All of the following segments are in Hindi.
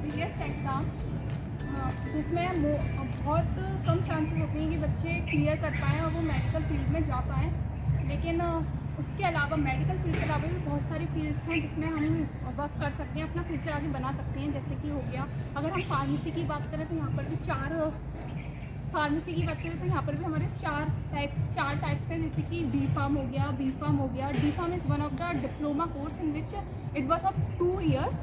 बिगेस्ट एग्ज़ाम जिसमें बहुत कम चांसेस होते हैं कि बच्चे क्लियर कर पाएँ और वो मेडिकल फील्ड में जा पाएँ। लेकिन उसके अलावा मेडिकल फील्ड के अलावा भी बहुत सारी फील्ड्स हैं जिसमें हम वर्क कर सकते हैं, अपना फ्यूचर आगे बना सकते हैं। जैसे कि हो गया, अगर हम फार्मेसी की बात करें तो यहाँ पर भी फार्मेसी की बात करें तो यहाँ पर भी हमारे चार टाइप्स हैं। जैसे कि डी फार्म हो गया, बी फार्म हो गया। D pharm is one of the diploma course in which it was of 2 years,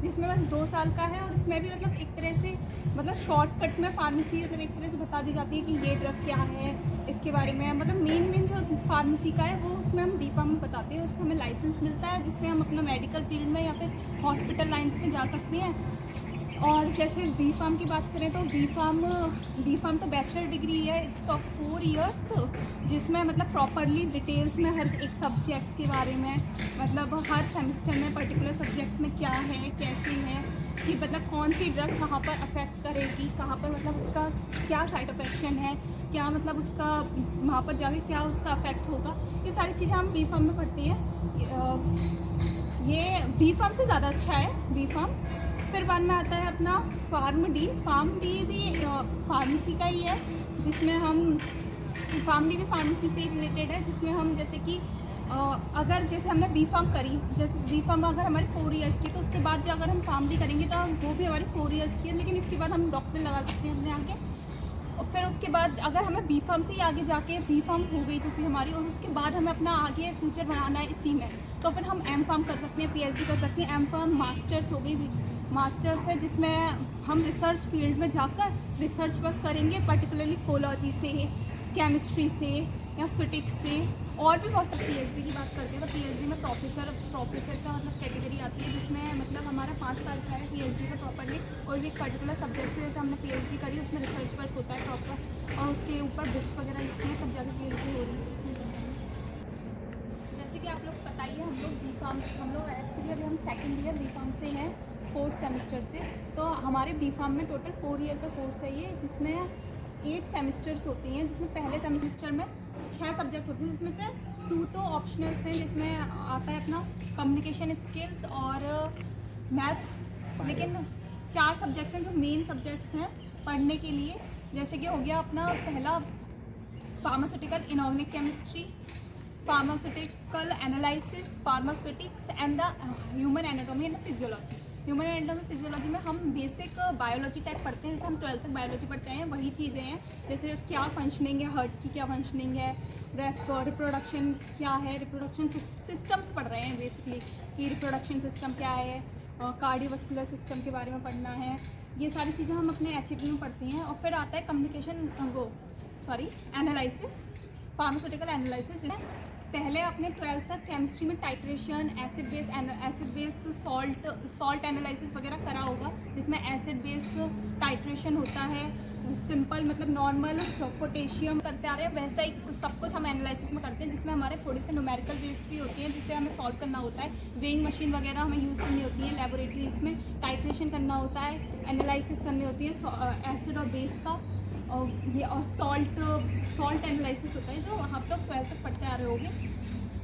जिसमें बस 2 साल का है। और इसमें भी मतलब एक तरह से मतलब शॉर्टकट में फार्मेसी मतलब एक तरह से बता दी जाती है कि ये ड्रग क्या है, इसके बारे में मतलब मेन जो फार्मेसी का है वो उसमें हम डी फार्म में बताते हैं। उससे हमें लाइसेंस मिलता है जिससे हम अपना मेडिकल फील्ड में या फिर हॉस्पिटल लाइन्स में जा सकते हैं। और जैसे बी फार्म की बात करें तो बी फार्म तो बैचलर डिग्री है, इट्स ऑफ 4 years, जिसमें मतलब प्रॉपरली डिटेल्स में हर एक सब्जेक्ट्स के बारे में मतलब हर सेमेस्टर में पर्टिकुलर सब्जेक्ट्स में क्या है, कैसे है, कि मतलब कौन सी ड्रग कहाँ पर अफेक्ट करेगी, कहाँ पर मतलब उसका क्या साइड इफेक्शन है, क्या मतलब उसका वहाँ पर जाके क्या उसका अफेक्ट होगा। ये सारी चीज़ें हम बी फार्म में पढ़ते हैं। ये बी फार्म से ज़्यादा अच्छा है बी फार्म। फिर बाद में आता है अपना फार्म डी भी फार्मेसी का ही है, जिसमें हम फार्म डी भी फार्मेसी से रिलेटेड है। जिसमें हम जैसे कि अगर जैसे हमने बी फार्म करी, जैसे बी फार्म अगर हमारी 4 years की, तो उसके बाद जो अगर हम फार्म डी करेंगे तो वो भी हमारी 4 years की है, लेकिन इसके बाद हम डॉक्टर लगा सकते हैं अपने आगे। और फिर उसके बाद अगर हमें बी फार्म से ही आगे जाके बी फार्म हो गई जैसे हमारी, और उसके बाद हमें अपना आगे फ्यूचर बनाना है इसी में, तो फिर हम एम फार्म कर सकते हैं, PhD कर सकते हैं। एम फार्म मास्टर्स हो गई, मास्टर्स है जिसमें हम रिसर्च फील्ड में जाकर रिसर्च वर्क करेंगे, पर्टिकुलरली कोलॉजी से, केमिस्ट्री से या स्टैटिक्स से। और भी बहुत सारे PhD की बात करते हैं तो PhD में प्रोफेसर का मतलब कैटेगरी आती है, जिसमें मतलब हमारा 5 साल का है PhD का प्रॉपरली। कोई भी एक पर्टिकुलर सब्जेक्ट से जैसे हमने PhD करी उसमें रिसर्च वर्क होता है प्रॉपर, और उसके ऊपर बुक्स वगैरह लिखते हैं, तब जाकर PhD हो रही है। जैसे कि आप लोग पता ही है, हम लोग बी फार्म, हम लोग एक्चुअली अभी हम सेकेंड ईयर बी फार्म से हैं, 4th सेमेस्टर से। तो हमारे बी फार्म में टोटल 4 year का कोर्स है ये, जिसमें 8 सेमेस्टर्स होती हैं, जिसमें पहले सेमेस्टर में 6 सब्जेक्ट होते हैं, जिसमें से 2 तो ऑप्शनल्स हैं, जिसमें आता है अपना कम्युनिकेशन स्किल्स और मैथ्स। लेकिन 4 सब्जेक्ट हैं जो मेन सब्जेक्ट्स हैं पढ़ने के लिए। जैसे कि हो गया अपना पहला pharmaceutical inorganic chemistry, pharmaceutical analysis, pharmaceutics and the human anatomy and physiology. Human anatomy physiology में हम बेसिक बायोलॉजी टाइप पढ़ते हैं, जैसे हम 12th तक बायोलॉजी पढ़ते हैं, वही चीज़ें हैं। जैसे क्या फंक्शनिंग है हार्ट की, क्या फंक्शनिंग है, रिप्रोडक्शन क्या है, रिप्रोडक्शन सिस्टम्स पढ़ रहे हैं बेसिकली, कि रिप्रोडक्शन सिस्टम क्या है, कार्डियोवास्कुलर सिस्टम के बारे में पढ़ना है। ये सारी चीज़ें हम अपने HAP में पढ़ते हैं। और फिर आता है कम्युनिकेशन एनालिसिस, फार्मास्यूटिकल एनालिसिस, जिसमें पहले अपने 12th तक केमिस्ट्री में titration, acid base salt analysis वगैरह करा होगा, जिसमें एसिड बेस टाइट्रेशन होता है, सिंपल मतलब नॉर्मल पोटेशियम करते आ रहे हैं, वैसा ही सब कुछ हम एनालिसिस में करते हैं, जिसमें हमारे थोड़ी से न्यूमेरिकल बेस्ड भी होती हैं, जिससे हमें सॉल्व करना होता है। वेइंग मशीन वगैरह हमें यूज़ करनी होती है लेबोरेटरीज में, टाइट्रेशन करना होता है, एनालिसिस करनी होती है एसिड और बेस का। और ये और सॉल्ट एनालिसिस होता है, जो आप लोग 12th तक पढ़ते आ रहे होंगे।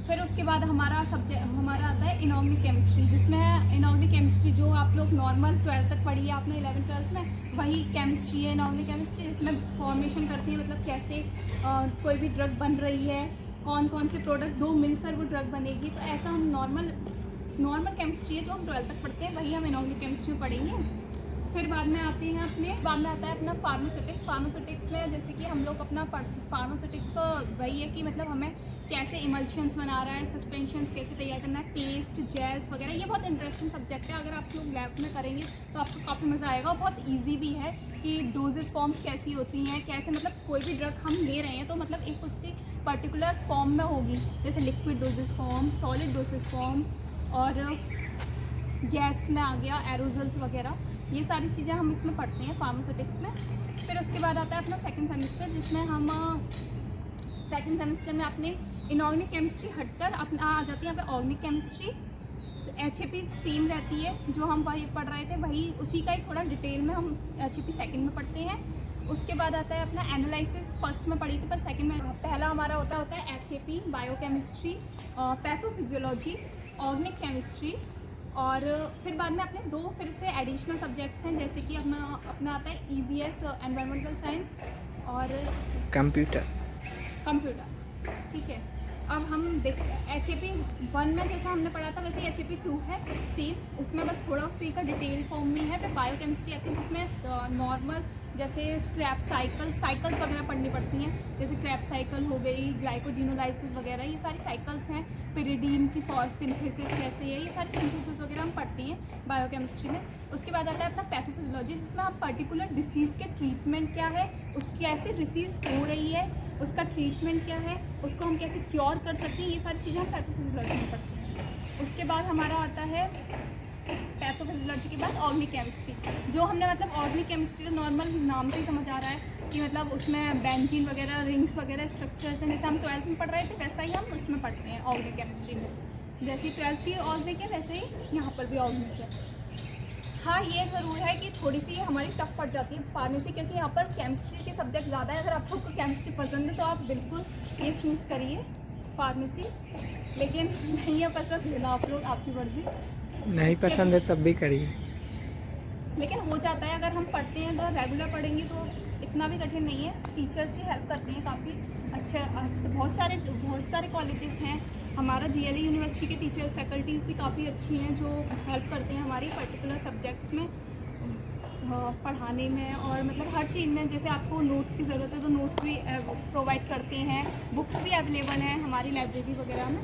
फिर उसके बाद हमारा आता है इनऑर्गेनिक केमिस्ट्री, जिसमें इनऑर्गेनिक केमिस्ट्री जो आप लोग नॉर्मल 12th तक पढ़ी है आपने 11th 12th में, वही केमिस्ट्री है इनऑर्गेनिक केमिस्ट्री, जिसमें फॉर्मेशन करती है, मतलब कैसे कोई भी ड्रग बन रही है, कौन कौन से प्रोडक्ट दो मिलकर वो ड्रग बनेगी। तो ऐसा हम नॉर्मल केमिस्ट्री है जो हम 12th तक पढ़ते हैं, वही हम इनऑर्गेनिक केमिस्ट्री में पढ़ेंगे। फिर बाद में आता है अपना फार्मास्यूटिक्स में जैसे कि हम लोग अपना फार्मास्यूटिक्स तो वही है कि मतलब हमें कैसे इमल्शंस बना रहा है, सस्पेंशंस कैसे तैयार करना है, पेस्ट, जेल्स वगैरह। ये बहुत इंटरेस्टिंग सब्जेक्ट है, अगर आप लोग लैब में करेंगे तो आपको काफ़ी मज़ा आएगा। बहुत ईजी भी है कि डोजेस फॉर्म्स कैसी होती हैं, कैसे मतलब कोई भी ड्रग हम ले रहे हैं तो मतलब एक उसकी पर्टिकुलर फॉर्म में होगी, जैसे liquid dosage form, solid doses form, और गैस में आ गया एरोजल्स वगैरह। ये सारी चीज़ें हम इसमें पढ़ते हैं फार्मास्यूटिक्स में। फिर उसके बाद आता है अपना सेकंड सेमेस्टर, जिसमें हम सेकंड सेमेस्टर में अपने इनऑर्गेनिक केमिस्ट्री हटकर अपना आ जाती है यहाँ पे ऑर्गेनिक केमिस्ट्री। HAP सेम रहती है, जो हम वही पढ़ रहे थे वही उसी का ही थोड़ा डिटेल में हम HAP सेकंड में पढ़ते हैं। उसके बाद आता है अपना एनालिसिस, फर्स्ट में पढ़ी थी पर सेकंड में पहला हमारा होता है HAP, biochemistry, pathophysiology, organic chemistry, और फिर बाद में अपने 2 फिर से एडिशनल सब्जेक्ट्स हैं, जैसे कि अपना आता है EVS एनवायरमेंटल साइंस और कंप्यूटर। ठीक है। अब हम देख HAP 1 में जैसा हमने पढ़ा था वैसे HAP 2 है सेम, उसमें बस थोड़ा उसी का डिटेल फॉर्म में है। फिर बायोकेमिस्ट्री आती है जिसमें नॉर्मल जैसे क्रैब साइकिल्स वगैरह पढ़नी पड़ती हैं, जैसे क्रैब साइकिल हो गई, ग्लाइकोजिनोलाइसिस वगैरह, ये सारी साइकिल्स हैं। पिरिडीन की सिंथेसिस कैसे है, ये सारी सिंथेसिस वगैरह हम पढ़ती हैं बायोकेमिस्ट्री में। उसके बाद आता है अपना पैथोफिजियोलॉजी, जिसमें हम पर्टिकुलर डिसीज़ के ट्रीटमेंट क्या है, उसकी कैसे डिसीज़ हो रही है, उसका ट्रीटमेंट क्या है, उसको हम कैसे क्योर कर सकते हैं, ये सारी चीज़ें हम पैथोफिजियोलॉजी में पढ़ते हैं। उसके बाद हमारा आता है पैथोफिजियोलॉजी के बाद ऑर्गेनिक केमिस्ट्री, जो हमने मतलब ऑर्गेनिक केमिस्ट्री का नॉर्मल नाम से ही समझ आ रहा है कि मतलब उसमें बेंजीन वगैरह, रिंग्स वगैरह, स्ट्रक्चर्स हैं, जैसे हम 12th में पढ़ रहे थे वैसा ही हम उसमें पढ़ते हैं ऑर्गेनिक केमिस्ट्री में। जैसे 12th की ऑर्गेनिक है वैसे ही यहाँ पर भी ऑर्गेनिक है। हाँ, ये ज़रूर है कि थोड़ी सी हमारी टफ पड़ जाती है फार्मेसी, क्योंकि यहाँ पर केमिस्ट्री के सब्जेक्ट ज़्यादा है। अगर आपको केमिस्ट्री पसंद है तो आप बिल्कुल ये चूज़ करिए फार्मेसी, लेकिन नहीं है पसंद लेना आप लोग, आपकी मर्ज़ी। नहीं पसंद है तब भी करिए, लेकिन हो जाता है। अगर हम पढ़ते हैं तो रेगुलर पढ़ेंगे तो इतना भी कठिन नहीं है। टीचर्स भी हेल्प करते हैं काफ़ी अच्छे, बहुत सारे कॉलेजेस हैं। हमारा GLE यूनिवर्सिटी के टीचर फैकल्टीज़ भी काफ़ी अच्छी हैं जो हेल्प करते हैं हमारी पर्टिकुलर सब्जेक्ट्स में पढ़ाने में, और मतलब हर चीज़ में। जैसे आपको नोट्स की ज़रूरत है तो नोट्स भी प्रोवाइड करते हैं, बुक्स भी अवेलेबल हैं हमारी लाइब्रेरी वगैरह में।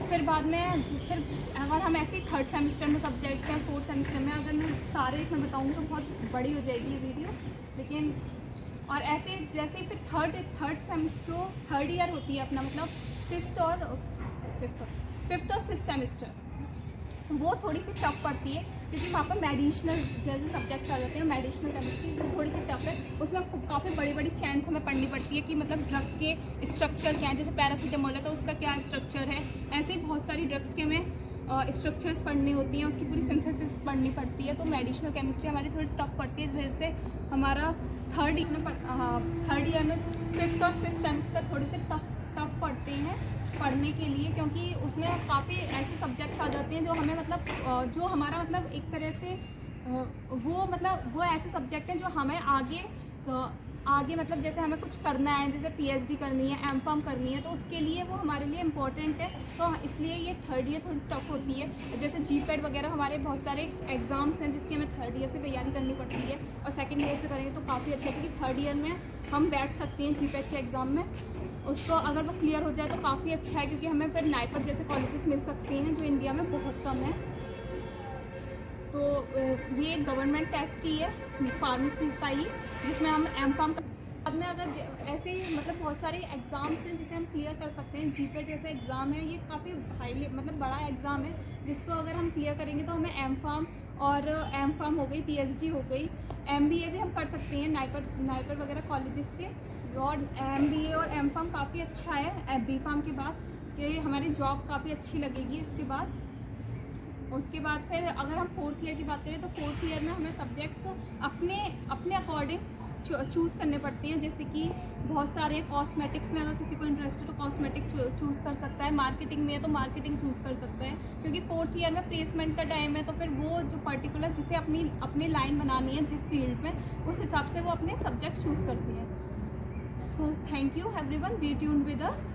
फिर बाद में फिर अगर हम ऐसे ही 3rd सेमेस्टर में सब्जेक्ट्स हैं, 4th सेमेस्टर में, अगर मैं सारे इसमें बताऊँगी तो बहुत बड़ी हो जाएगी ये वीडियो, लेकिन और ऐसे जैसे फिर थर्ड सेमेस्टर जो 3rd ईयर होती है अपना, मतलब 5th और 6th सेमेस्टर, वो थोड़ी सी टफ पड़ती है, क्योंकि वहाँ पर मेडिसिनल जैसे सब्जेक्ट्स आ जाते हैं। मेडिसिनल केमिस्ट्री वो थोड़ी सी टफ है, उसमें काफ़ी बड़ी बड़ी चेन्स हमें पढ़नी पड़ती है कि मतलब ड्रग के स्ट्रक्चर क्या है। जैसे पैरासीटामोल है तो उसका क्या स्ट्रक्चर है, ऐसे ही बहुत सारी ड्रग्स के हमें स्ट्रक्चर्स पढ़नी होती हैं, उसकी पूरी सिंथेसिस पढ़नी पड़ती है। तो मेडिसिनल केमिस्ट्री हमारी थोड़ी टफ पड़ती है। जैसे हमारा 3rd ईयर में 5th और 6th सेमेस्टर थोड़े से टफ पढ़ते हैं पढ़ने के लिए, क्योंकि उसमें काफ़ी ऐसे सब्जेक्ट आ जाते हैं जो हमें मतलब जो हमारा मतलब एक तरह से वो ऐसे सब्जेक्ट हैं जो हमें आगे मतलब जैसे हमें कुछ करना है, जैसे PhD करनी है, M.Pharm करनी है, तो उसके लिए वो हमारे लिए इम्पोर्टेंट है। तो इसलिए ये 3rd ईयर थोड़ी टफ होती है। जैसे GPAT वगैरह हमारे बहुत सारे एग्ज़ाम्स हैं जिसकी हमें 3rd ईयर से तैयारी करनी पड़ती है, और 2nd ईयर से करेंगे तो काफ़ी अच्छा, क्योंकि 3rd ईयर में हम बैठ सकते हैं GPAT के एग्ज़ाम में। उसको अगर वो क्लियर हो जाए तो काफ़ी अच्छा है, क्योंकि हमें फिर नाइपर जैसे कॉलेजेस मिल सकते हैं जो इंडिया में बहुत कम है। तो ये गवर्नमेंट टेस्ट ही है फार्मेसी का ही, जिसमें हम M.Pharm बाद में अगर ऐसे ही मतलब बहुत सारे एग्ज़ाम्स हैं जिसे हम क्लियर कर सकते हैं। GPAT जैसा एग्ज़ाम है, ये काफ़ी हाईली मतलब बड़ा एग्ज़ाम है, जिसको अगर हम क्लियर करेंगे तो हमें M.Pharm हो गई, PhD हो गई, MBA भी हम कर सकते हैं नाइपर वगैरह कॉलेजेस से। और MBA और M.Pharm काफ़ी अच्छा है B.Pharm के बाद, कि हमारी जॉब काफ़ी अच्छी लगेगी इसके बाद। उसके बाद फिर अगर हम 4th ईयर की बात करें तो 4th ईयर में हमें सब्जेक्ट्स अपने अकॉर्डिंग चूज़ करने पड़ते हैं। जैसे कि बहुत सारे कॉस्मेटिक्स में अगर किसी को इंटरेस्ट है तो कॉस्मेटिक चूज़ कर सकता है, मार्केटिंग में है तो मार्केटिंग चूज़ कर सकता है, क्योंकि 4th ईयर में प्लेसमेंट का टाइम है। तो फिर वो जो पर्टिकुलर जिसे अपनी लाइन बनानी है जिस फील्ड में, उस हिसाब से वो अपने सब्जेक्ट चूज़ करते हैं। So thank you everyone, be tuned with us.